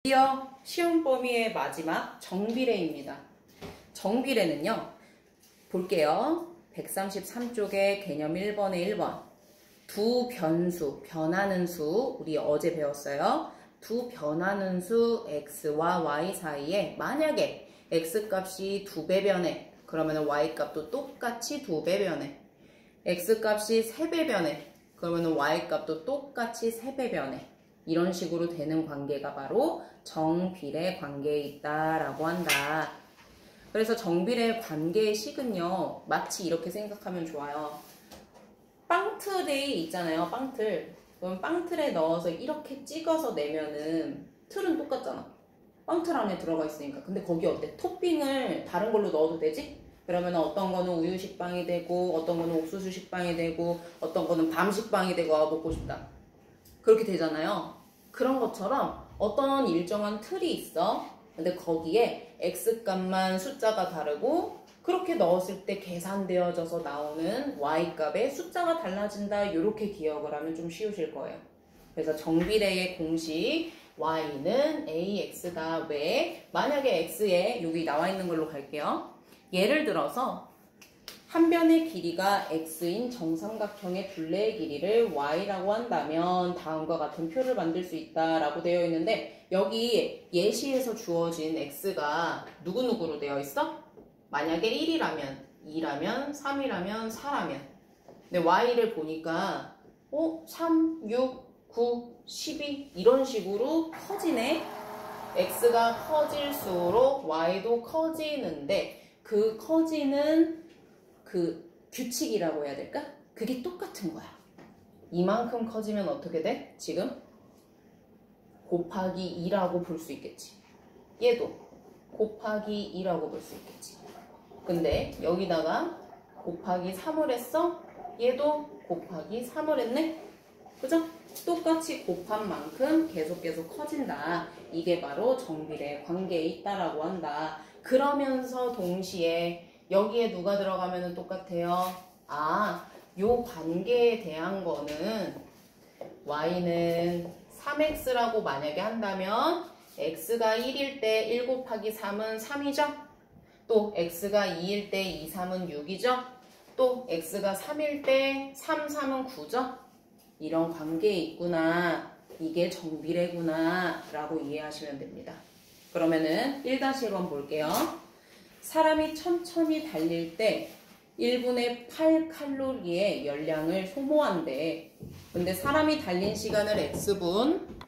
드디어 쉬운 범위의 마지막 정비례입니다. 정비례는요, 볼게요. 133쪽에 개념 1번에 1번. 두 변수, 변하는 수, 우리 어제 배웠어요. 두 변하는 수 x와 y 사이에 만약에 x값이 2배 변해. 그러면 y값도 똑같이 2배 변해. x값이 3배 변해. 그러면 y값도 똑같이 3배 변해. 이런 식으로 되는 관계가 바로 정비례 관계에 있다라고 한다. 그래서 정비례 관계의 식은요, 마치 이렇게 생각하면 좋아요. 빵틀이 있잖아요, 빵틀. 그럼 빵틀에 넣어서 이렇게 찍어서 내면은 틀은 똑같잖아. 빵틀 안에 들어가 있으니까. 근데 거기 어때? 토핑을 다른 걸로 넣어도 되지? 그러면 어떤 거는 우유 식빵이 되고, 어떤 거는 옥수수 식빵이 되고, 어떤 거는 밤 식빵이 되고, 아, 먹고 싶다. 그렇게 되잖아요. 그런 것처럼 어떤 일정한 틀이 있어. 근데 거기에 x값만 숫자가 다르고 그렇게 넣었을 때 계산되어져서 나오는 y값의 숫자가 달라진다. 이렇게 기억을 하면 좀 쉬우실 거예요. 그래서 정비례의 공식 y는 ax다. 왜? 만약에 x에 여기 나와 있는 걸로 갈게요. 예를 들어서 한 변의 길이가 x인 정삼각형의 둘레의 길이를 y라고 한다면 다음과 같은 표를 만들 수 있다라고 되어 있는데, 여기 예시에서 주어진 x가 누구누구로 되어 있어? 만약에 1이라면, 2라면, 3이라면, 4라면. 근데 y를 보니까 3, 6, 9, 12 이런 식으로 커지네. x가 커질수록 y도 커지는데 그 커지는 그 규칙이라고 해야 될까? 그게 똑같은 거야. 이만큼 커지면 어떻게 돼? 지금 곱하기 2라고 볼 수 있겠지. 얘도 곱하기 2라고 볼 수 있겠지. 근데 여기다가 곱하기 3을 했어? 얘도 곱하기 3을 했네? 그죠? 똑같이 곱한 만큼 계속 커진다. 이게 바로 정비례 관계에 있다라고 한다. 그러면서 동시에 여기에 누가 들어가면 똑같아요? 요 관계에 대한 거는 y는 3x라고 만약에 한다면 x가 1일 때 1 곱하기 3은 3이죠? 또 x가 2일 때 2, 3은 6이죠? 또 x가 3일 때 3, 3은 9죠? 이런 관계에 있구나. 이게 정비례구나 라고 이해하시면 됩니다. 그러면은 1-1번 볼게요. 사람이 천천히 달릴 때 1분에 8칼로리의 열량을 소모한대. 근데 사람이 달린 시간을 x분,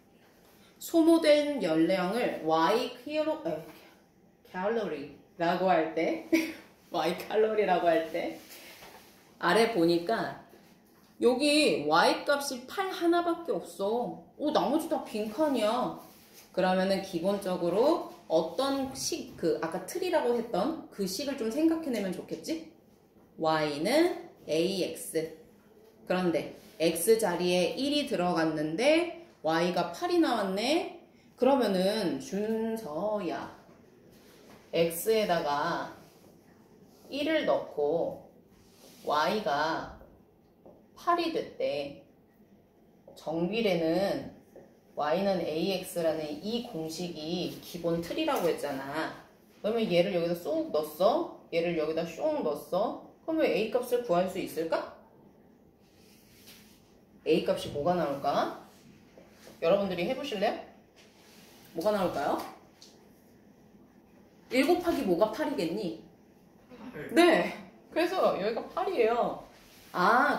소모된 열량을 y 칼로리라고 할 때 y 칼로리라고 할 때 아래 보니까 여기 y 값이 8 하나밖에 없어. 나머지 다 빈칸이야. 그러면은 기본적으로 어떤 식, 아까 틀이라고 했던 그 식을 좀 생각해내면 좋겠지? y는 ax. 그런데 x 자리에 1이 들어갔는데 y가 8이 나왔네? 그러면은 준서야, x에다가 1을 넣고 y가 8이 됐대. 정비례는 y는 ax라는 이 공식이 기본 틀이라고 했잖아. 그러면 얘를 여기다 쏙 넣었어. 얘를 여기다 쏙 넣었어. 그러면 a 값을 구할 수 있을까? a 값이 뭐가 나올까? 여러분들이 해보실래요? 뭐가 나올까요? 1 곱하기 뭐가 8이겠니? 네. 그래서 여기가 8이에요.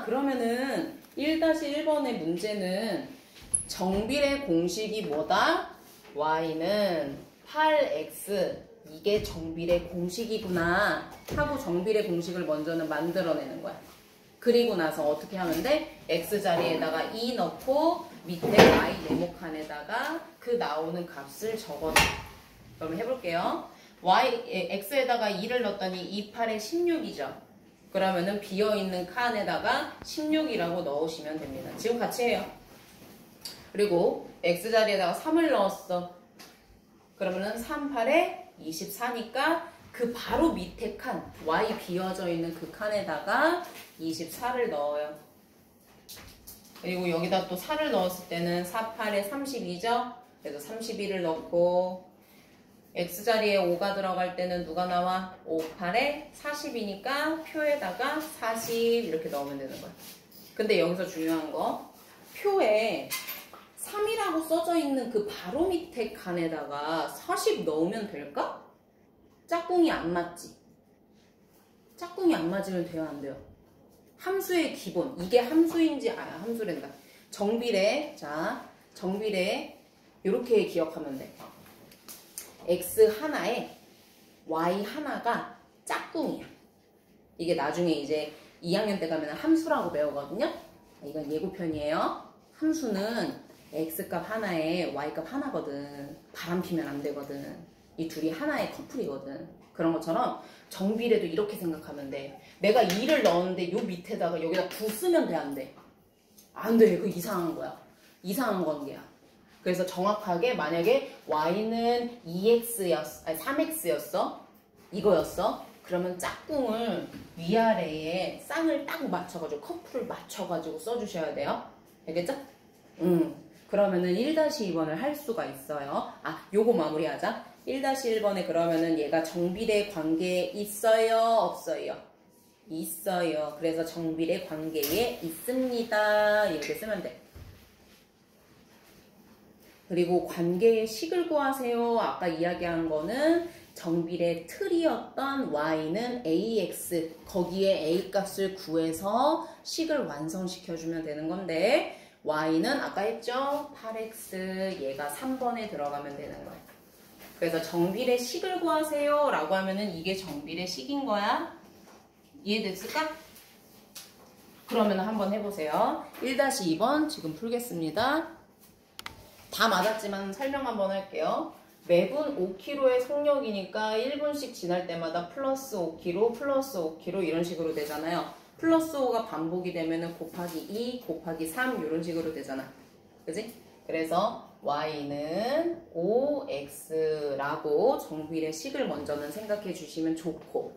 그러면은 1-1번의 문제는 정비례 공식이 뭐다? y는 8x. 이게 정비례 공식이구나 하고 정비례 공식을 먼저는 만들어내는 거야. 그리고 나서 어떻게 하면 돼? x 자리에다가 2 넣고 밑에 y 네모칸에다가 그 나오는 값을 적어놔. 그럼 해볼게요. x에다가 2를 넣었더니 2, 8에 16이죠. 그러면은 비어있는 칸에다가 16이라고 넣으시면 됩니다. 지금 같이 해요. 그리고 x자리에다가 3을 넣었어. 그러면은 3, 8에 24니까 그 바로 밑에 칸, y 비어져 있는 그 칸에다가 24를 넣어요. 그리고 여기다 또 4를 넣었을 때는 4, 8에 32죠? 그래서 31을 넣고 x자리에 5가 들어갈 때는 누가 나와? 5, 8에 40이니까 표에다가 40 이렇게 넣으면 되는 거야. 근데 여기서 중요한 거 표에 3이라고 써져 있는 그 바로 밑에 칸에다가 40 넣으면 될까? 짝꿍이 안 맞지? 짝꿍이 안 맞으면 돼요, 안 돼요? 함수의 기본, 이게 함수인지 함수랜다. 정비례, 자, 정비례 이렇게 기억하면 돼. x 하나에 y 하나가 짝꿍이야. 이게 나중에 이제 2학년 때 가면 함수라고 배우거든요. 이건 예고편이에요. 함수는 x값 하나에 y값 하나거든. 바람 피면 안 되거든. 이 둘이 하나의 커플이거든. 그런 것처럼 정비례도 이렇게 생각하면 돼. 내가 2를 넣었는데 요 밑에다가 여기다 9 쓰면 돼, 안 돼? 안 돼. 그거 이상한 거야. 이상한 관계야. 그래서 정확하게 만약에 y는 3x였어. 이거였어. 그러면 짝꿍을 위아래에 쌍을 딱 맞춰가지고 커플을 맞춰가지고 써주셔야 돼요. 알겠죠? 그러면은 1-2번을 할 수가 있어요. 요거 마무리하자. 1-1번에 그러면은 얘가 정비례 관계에 있어요? 없어요? 있어요. 그래서 정비례 관계에 있습니다. 이렇게 쓰면 돼. 그리고 관계의 식을 구하세요. 아까 이야기한 거는 정비례 틀이었던 y는 ax, 거기에 a 값을 구해서 식을 완성시켜주면 되는 건데 y는 아까 했죠? 8x, 얘가 3번에 들어가면 되는 거예요. 그래서 정비례 식을 구하세요 라고 하면은 이게 정비례 식인 거야. 이해됐을까? 그러면 한번 해보세요. 1-2번 지금 풀겠습니다. 다 맞았지만 설명 한번 할게요. 매분 5kg의 속력이니까 1분씩 지날 때마다 플러스 5kg, 플러스 5kg 이런 식으로 되잖아요. 플러스 5가 반복이 되면은 곱하기 2, 곱하기 3 이런 식으로 되잖아. 그지? 그래서 y는 5x라고 정비례 식을 먼저는 생각해 주시면 좋고,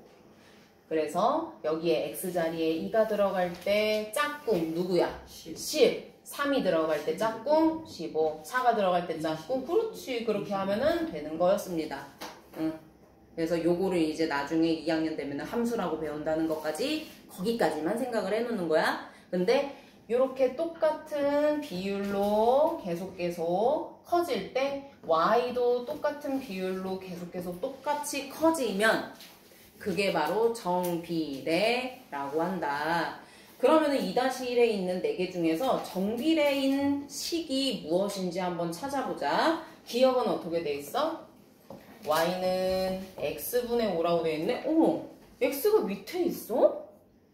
그래서 여기에 x자리에 2가 들어갈 때 짝꿍 누구야? 10. 3이 들어갈 때 짝꿍 15. 4가 들어갈 때 짝꿍. 그렇지. 그렇게 하면은 되는 거였습니다. 그래서 요거를 이제 나중에 2학년 되면 함수라고 배운다는 것까지 거기까지만 생각을 해놓는 거야. 근데 이렇게 똑같은 비율로 계속 커질 때 y도 똑같은 비율로 계속 똑같이 커지면 그게 바로 정비례라고 한다. 그러면은 2-1에 있는 4개 중에서 정비례인 식이 무엇인지 한번 찾아보자. 기억은 어떻게 돼 있어? y는 x분의 5라고 돼 있네? 어머, x가 밑에 있어?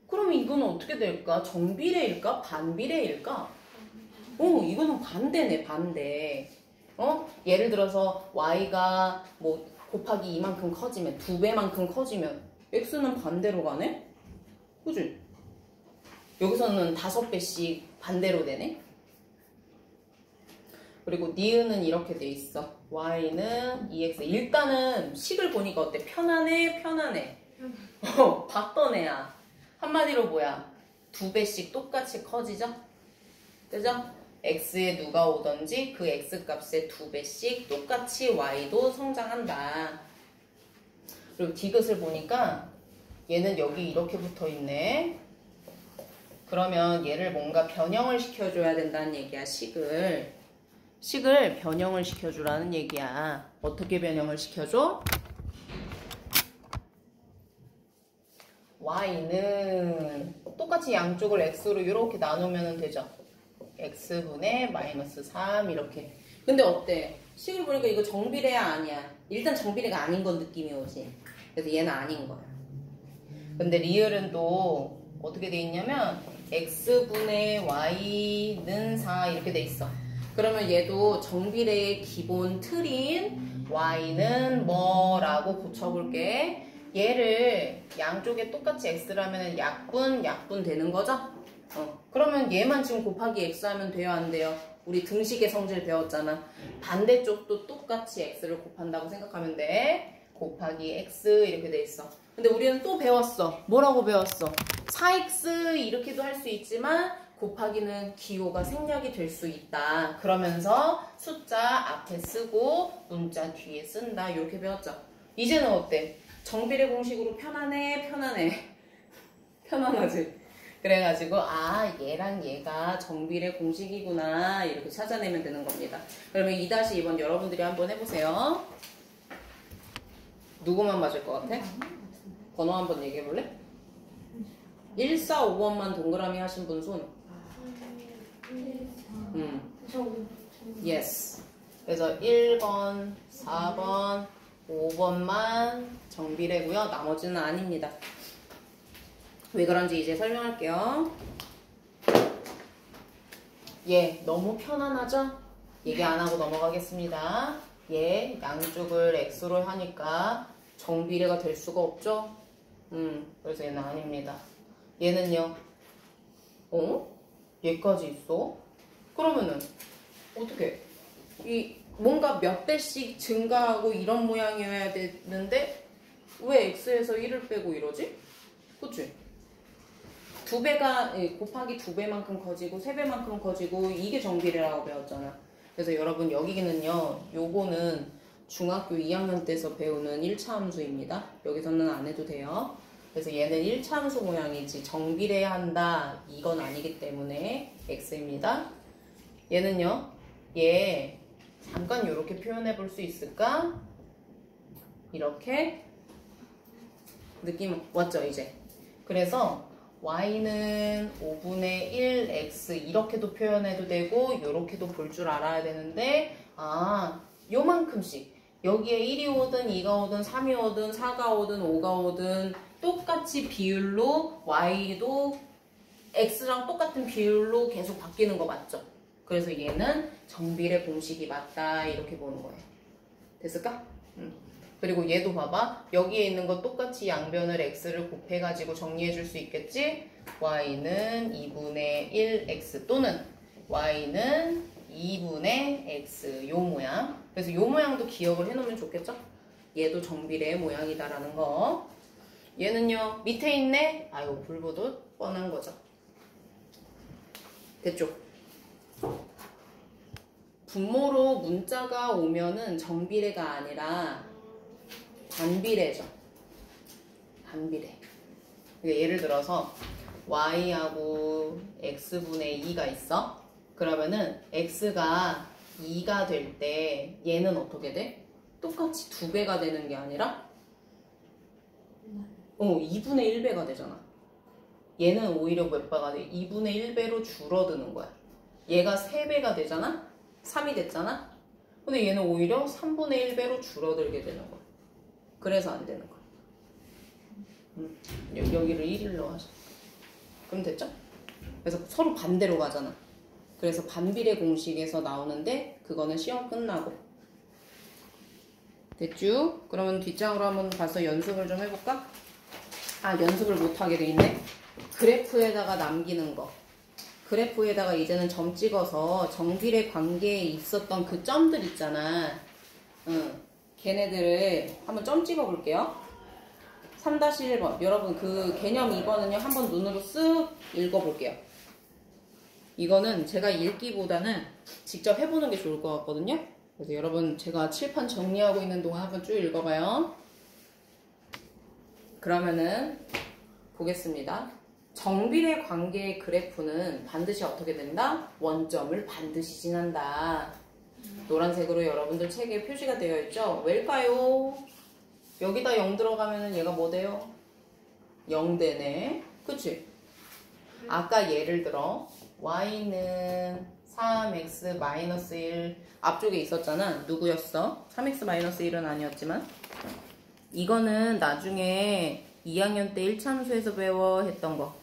그러면 이거는 어떻게 될까? 정비례일까? 반비례일까? 이거는 반대네, 반대. 예를 들어서 y가 뭐 곱하기 이만큼 커지면, 2배만큼 커지면 x는 반대로 가네? 그지? 여기서는 5배씩 반대로 되네? 그리고 니은은 이렇게 돼 있어. y는 2x. 일단은 식을 보니까 어때? 편하네? 편하네? 봤던 애야. 한마디로 뭐야? 2배씩 똑같이 커지죠? 그죠? x에 누가 오던지 그 x값에 2배씩 똑같이 y도 성장한다. 그리고 디귿을 보니까 얘는 여기 이렇게 붙어 있네. 그러면 얘를 뭔가 변형을 시켜줘야 된다는 얘기야. 식을 변형을 시켜주라는 얘기야. 어떻게 변형을 시켜줘? y는 똑같이 양쪽을 x로 이렇게 나누면 되죠. x분의 마이너스 3 이렇게. 근데 어때? 식을 보니까 이거 정비례야 아니야? 일단 정비례가 아닌 건 느낌이 오지. 그래서 얘는 아닌 거야. 근데 리을은 또 어떻게 돼 있냐면 x분의 y는 4 이렇게 돼 있어. 그러면 얘도 정비례의 기본 틀인 y는 뭐라고 고쳐볼게. 얘를 양쪽에 똑같이 x라면 약분 되는 거죠? 그러면 얘만 지금 곱하기 x 하면 돼요, 안 돼요? 우리 등식의 성질 배웠잖아. 반대쪽도 똑같이 x를 곱한다고 생각하면 돼. 곱하기 x 이렇게 돼 있어. 근데 우리는 또 배웠어. 뭐라고 배웠어? 4x 이렇게도 할 수 있지만 곱하기는 기호가 생략이 될 수 있다. 그러면서 숫자 앞에 쓰고 문자 뒤에 쓴다. 이렇게 배웠죠. 이제는 어때? 정비례 공식으로 편하네, 편하네. 편안하지? 그래가지고 아 얘랑 얘가 정비례 공식이구나 이렇게 찾아내면 되는 겁니다. 그러면 2-2번 여러분들이 한번 해보세요. 누구만 맞을 것 같아? 번호 한번 얘기해볼래? 1, 4, 5번만 동그라미 하신 분 손. Yes. 그래서 1번, 4번, 5번만 정비례고요. 나머지는 아닙니다. 왜 그런지 이제 설명할게요. 예, 너무 편안하죠? 얘기 안 하고 넘어가겠습니다. 예, 양쪽을 x로 하니까 정비례가 될 수가 없죠? 그래서 얘는 아닙니다. 얘는요? 얘까지 있어? 그러면은 어떻게? 이 뭔가 몇 배씩 증가하고 이런 모양이어야 되는데 왜 x에서 1을 빼고 이러지? 그치? 2배가 곱하기 2배만큼 커지고 3배만큼 커지고 이게 정비례라고 배웠잖아. 그래서 여러분 여기는요 요거는 중학교 2학년 때서 배우는 1차 함수입니다. 여기서는 안 해도 돼요. 그래서 얘는 1차 함수 모양이지 정비례한다 이건 아니기 때문에 x입니다. 얘는요 얘 잠깐 이렇게 표현해 볼 수 있을까? 이렇게 느낌 왔죠 이제. 그래서 y는 5분의 1x 이렇게도 표현해도 되고 이렇게도 볼 줄 알아야 되는데 요만큼씩 여기에 1이 오든 2가 오든 3이 오든 4가 오든 5가 오든 똑같이 비율로 y도 x랑 똑같은 비율로 계속 바뀌는 거 맞죠? 그래서 얘는 정비례 공식이 맞다 이렇게 보는 거예요. 됐을까? 그리고 얘도 봐봐. 여기에 있는 거 똑같이 양변을 x를 곱해가지고 정리해 줄 수 있겠지? y는 2분의 1x 또는 y는 2분의 x 요 모양. 그래서 요 모양도 기억을 해놓으면 좋겠죠? 얘도 정비례 모양이다라는 거. 얘는요 밑에 있네? 아유 불보듯 뻔한 거죠. 됐죠? 분모로 문자가 오면은 정비례가 아니라 반비례죠. 반비례. 그러니까 예를 들어서 y하고 x분의 2가 있어. 그러면은 x가 2가 될 때 얘는 어떻게 돼? 똑같이 2배가 되는 게 아니라 2분의 1배가 되잖아. 얘는 오히려 몇 배가 돼? 2분의 1배로 줄어드는 거야. 얘가 3배가 되잖아? 3이 됐잖아? 근데 얘는 오히려 3분의 1배로 줄어들게 되는 거야. 그래서 안 되는 거야. 여기를 1일로 하자. 그럼 됐죠? 그래서 서로 반대로 가잖아. 그래서 반비례 공식에서 나오는데 그거는 시험 끝나고. 됐죠? 그러면 뒷장으로 한번 가서 연습을 좀 해볼까? 연습을 못하게 돼 있네. 그래프에다가 남기는 거. 그래프에다가 이제는 점 찍어서 정비례 관계에 있었던 그 점들 있잖아. 걔네들을 한번 점 찍어 볼게요. 3-1번. 여러분 그 개념 2번은요. 한번 눈으로 쓱 읽어 볼게요. 이거는 제가 읽기보다는 직접 해보는 게 좋을 것 같거든요. 그래서 여러분 제가 칠판 정리하고 있는 동안 한번 쭉 읽어봐요. 그러면은 보겠습니다. 정비례 관계의 그래프는 반드시 어떻게 된다? 원점을 반드시 지난다. 노란색으로 여러분들 책에 표시가 되어 있죠? 왜일까요? 여기다 0 들어가면은 얘가 뭐 돼요? 0 되네. 그치? 아까 예를 들어 y는 3x-1 앞쪽에 있었잖아. 누구였어? 3x-1은 아니었지만 이거는 나중에 2학년 때 1차 함수에서 배워 했던 거.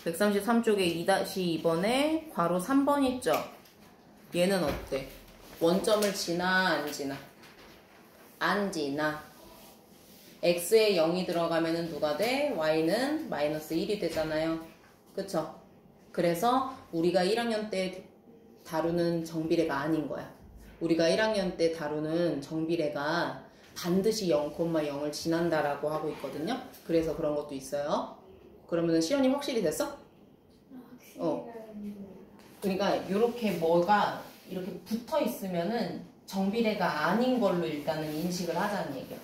133쪽에 2-2번에 괄호 3번 있죠? 얘는 어때? 원점을 지나 안 지나? 안 지나. x에 0이 들어가면은 누가 돼? y는 마이너스 1이 되잖아요. 그쵸? 그래서 우리가 1학년 때 다루는 정비례가 아닌 거야. 우리가 1학년 때 다루는 정비례가 반드시 0,0을 지난다라고 하고 있거든요. 그래서 그런 것도 있어요. 그러면은 시연이 확실히 됐어? 그러니까 이렇게 뭐가 이렇게 붙어 있으면은 정비례가 아닌 걸로 일단은 인식을 하자는 얘기야.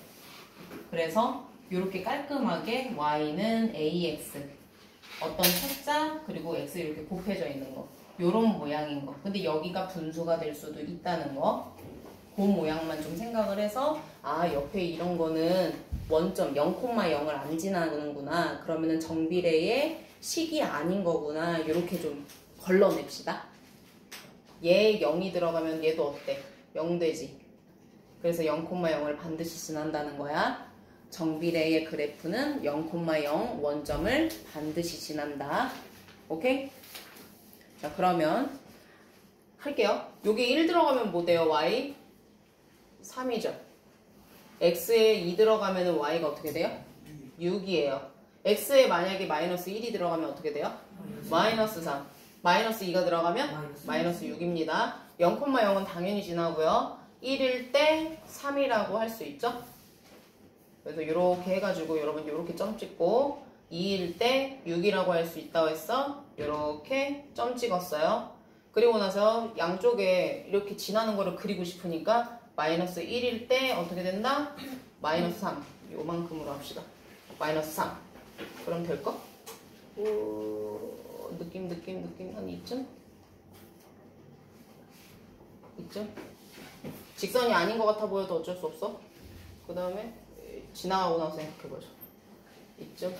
그래서 이렇게 깔끔하게 y는 ax 어떤 숫자 그리고 x 이렇게 곱해져 있는 거 요런 모양인 거. 근데 여기가 분수가 될 수도 있다는 거. 그 모양만 좀 생각을 해서 아 옆에 이런 거는 원점 0,0을 안 지나는구나. 그러면은 정비례의 식이 아닌 거구나. 이렇게 좀 걸러냅시다. 얘 0이 들어가면 얘도 어때? 0 되지. 그래서 0,0을 반드시 지난다는 거야. 정비례의 그래프는 0,0 원점을 반드시 지난다. 오케이? 자 그러면 할게요. 여기 1 들어가면 뭐 돼요? y 3이죠. x에 2 들어가면 y가 어떻게 돼요? 6이에요. x에 만약에 마이너스 1이 들어가면 어떻게 돼요? 마이너스 3. 마이너스 2가 들어가면 마이너스 6입니다. 0,0은 당연히 지나고요. 1일 때 3이라고 할 수 있죠? 그래서 이렇게 해가지고 여러분 이렇게 점 찍고 2일 때 6이라고 할 수 있다고 했어. 이렇게 점 찍었어요. 그리고 나서 양쪽에 이렇게 지나는 거를 그리고 싶으니까 마이너스 1일 때 어떻게 된다? 마이너스 3. 요만큼으로 합시다. 마이너스 3. 그럼 될까? 느낌 한 이쯤? 이쯤? 직선이 아닌 것 같아 보여도 어쩔 수 없어. 그 다음에 지나가고 나서 생각해보자. 이쯤?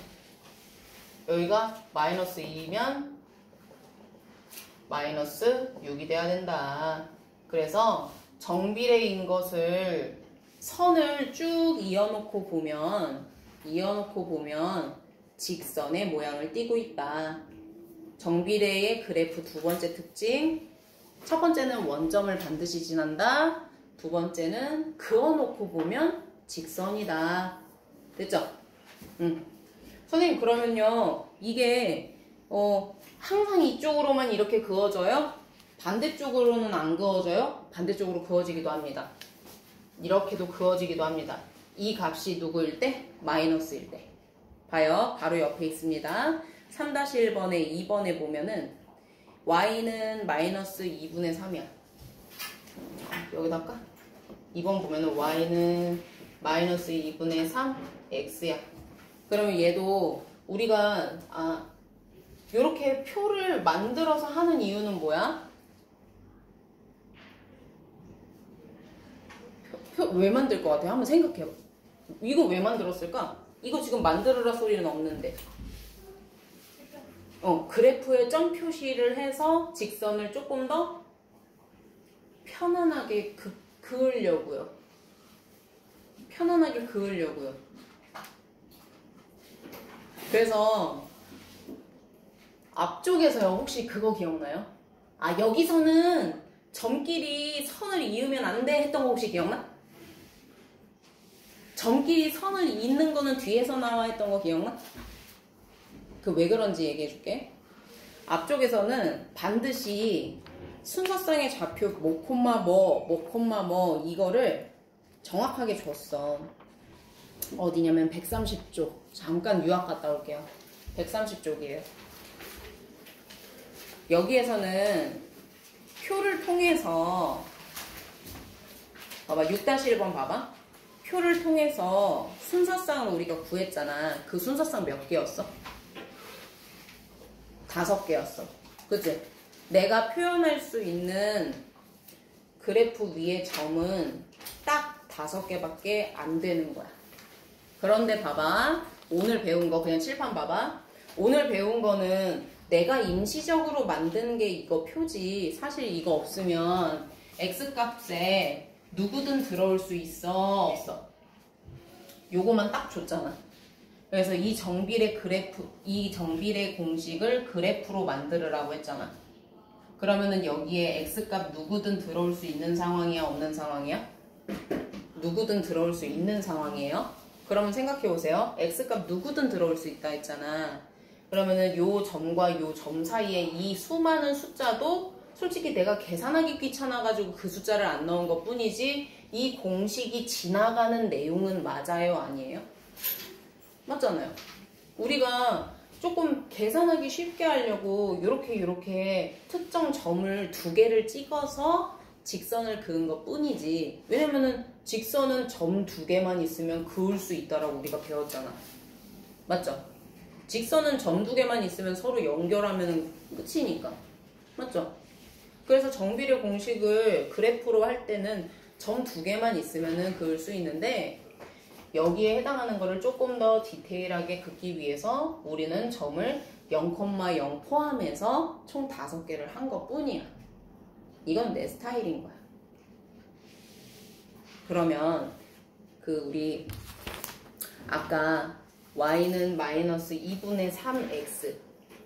여기가 마이너스 2면 마이너스 6이 돼야 된다. 그래서 정비례인 것을 선을 쭉 이어놓고 보면 직선의 모양을 띠고 있다. 정비례의 그래프 두 번째 특징. 첫 번째는 원점을 반드시 지난다. 두 번째는 그어놓고 보면 직선이다. 됐죠? 선생님 그러면요 이게 항상 이쪽으로만 이렇게 그어져요? 반대쪽으로는 안 그어져요? 반대쪽으로 그어지기도 합니다. 이렇게도 그어지기도 합니다. 이 값이 누구일 때? 마이너스일 때. 봐요. 바로 옆에 있습니다. 3-1번에 2번에 보면은 y는 마이너스 2분의 3이야. 여기다 할까? 2번 보면은 y는 마이너스 2분의 3 x야. 그러면 얘도 우리가 요렇게 표를 만들어서 하는 이유는 뭐야? 표 왜 만들 것 같아요? 한번 생각해봐. 이거 왜 만들었을까? 이거 지금 만들으라 소리는 없는데. 그래프에 점 표시를 해서 직선을 조금 더 편안하게 그으려고요. 편안하게 그으려고요. 그래서 앞쪽에서요. 혹시 그거 기억나요? 여기서는 점끼리 선을 이으면 안 돼 했던 거 혹시 기억나? 점끼리 선을 잇는 거는 뒤에서 나와 했던 거 기억나? 그 왜 그런지 얘기해 줄게. 앞쪽에서는 반드시 순서상의 좌표 뭐 콤마 뭐 이거를 정확하게 줬어. 어디냐면 130쪽. 잠깐 유학 갔다 올게요. 130쪽이에요. 여기에서는 표를 통해서 봐봐. 6-1번 봐봐. 표를 통해서 순서상을 우리가 구했잖아. 그 순서상 몇 개였어? 5개였어. 그치? 내가 표현할 수 있는 그래프 위의 점은 딱 5개밖에 안 되는 거야. 그런데 봐봐. 오늘 배운 거 그냥 칠판 봐봐. 오늘 배운 거는 내가 임시적으로 만드는 게 이거 표지. 사실 이거 없으면 x값에 누구든 들어올 수 있어? 없어? 요거만 딱 줬잖아. 그래서 이 정비례 공식을 그래프로 만들으라고 했잖아. 그러면은 여기에 x값 누구든 들어올 수 있는 상황이야? 없는 상황이야? 누구든 들어올 수 있는 상황이에요. 그러면 생각해 보세요. x값 누구든 들어올 수 있다 했잖아. 그러면은 요 점과 요 점 사이에 이 수많은 숫자도 솔직히 내가 계산하기 귀찮아가지고 그 숫자를 안 넣은 것 뿐이지 이 공식이 지나가는 내용은 맞아요? 아니에요? 맞잖아요. 우리가 조금 계산하기 쉽게 하려고 이렇게 특정 점을 두 개를 찍어서 직선을 그은 것 뿐이지. 왜냐면은 직선은 점 두 개만 있으면 그을 수 있다라고 우리가 배웠잖아. 맞죠? 직선은 점 두 개만 있으면 서로 연결하면 끝이니까. 맞죠? 그래서 정비례 공식을 그래프로 할 때는 점 두 개만 있으면은 그을 수 있는데, 여기에 해당하는 거를 조금 더 디테일하게 긋기 위해서 우리는 점을 0,0 포함해서 총 5개를 한 것 뿐이야. 이건 내 스타일인 거야. 그러면 우리 아까 y는 마이너스 2분의 3x,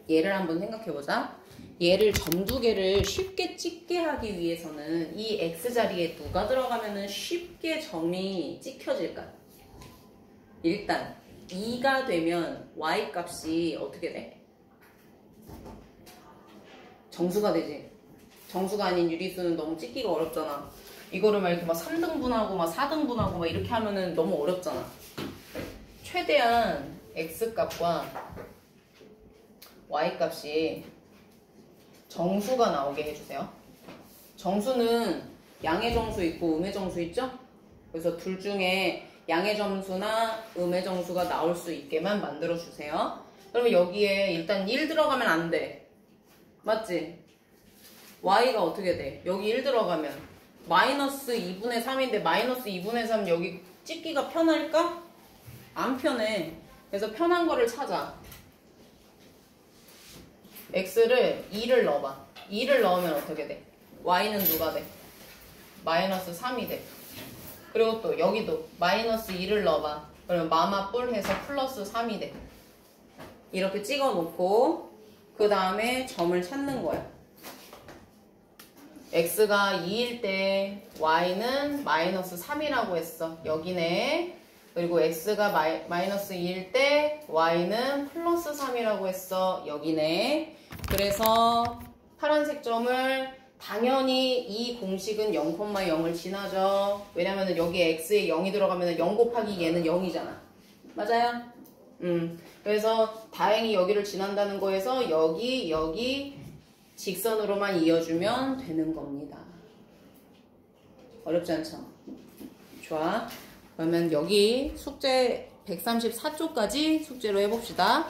얘를 한번 생각해보자. 얘를 점 두 개를 쉽게 찍게 하기 위해서는 이 x자리에 누가 들어가면은 쉽게 점이 찍혀질까? 일단 2가 되면 y 값이 어떻게 돼? 정수가 되지. 정수가 아닌 유리수는 너무 찍기가 어렵잖아. 이거를 막 이렇게 막 3등분하고 막 4등분하고 막 이렇게 하면은 너무 어렵잖아. 최대한 x 값과 y 값이 정수가 나오게 해주세요. 정수는 양의 정수 있고 음의 정수 있죠? 그래서 둘 중에 양의 점수나 음의 정수가 나올 수 있게만 만들어주세요. 그러면 여기에 일단 1 들어가면 안 돼. 맞지? y가 어떻게 돼? 여기 1 들어가면 마이너스 2분의 3인데 마이너스 2분의 3 여기 찍기가 편할까? 안 편해. 그래서 편한 거를 찾아. x를 2를 넣어봐. 2를 넣으면 어떻게 돼? y는 누가 돼? 마이너스 3이 돼. 그리고 또 여기도 마이너스 2를 넣어봐. 그러면 마마뿔 해서 플러스 3이 돼. 이렇게 찍어 놓고 그 다음에 점을 찾는 거야. x가 2일 때 y는 마이너스 3이라고 했어. 여기네. 그리고 x가 마이너스 2일 때 y는 플러스 3이라고 했어. 여기네. 그래서 파란색 점을 당연히 이 공식은 0,0을 지나죠. 왜냐면은 여기에 x에 0이 들어가면 0 곱하기 얘는 0이잖아. 맞아요? 그래서 다행히 여기를 지난다는 거에서 여기 직선으로만 이어주면 되는 겁니다. 어렵지 않죠? 좋아. 그러면 여기 숙제 134쪽까지 숙제로 해봅시다.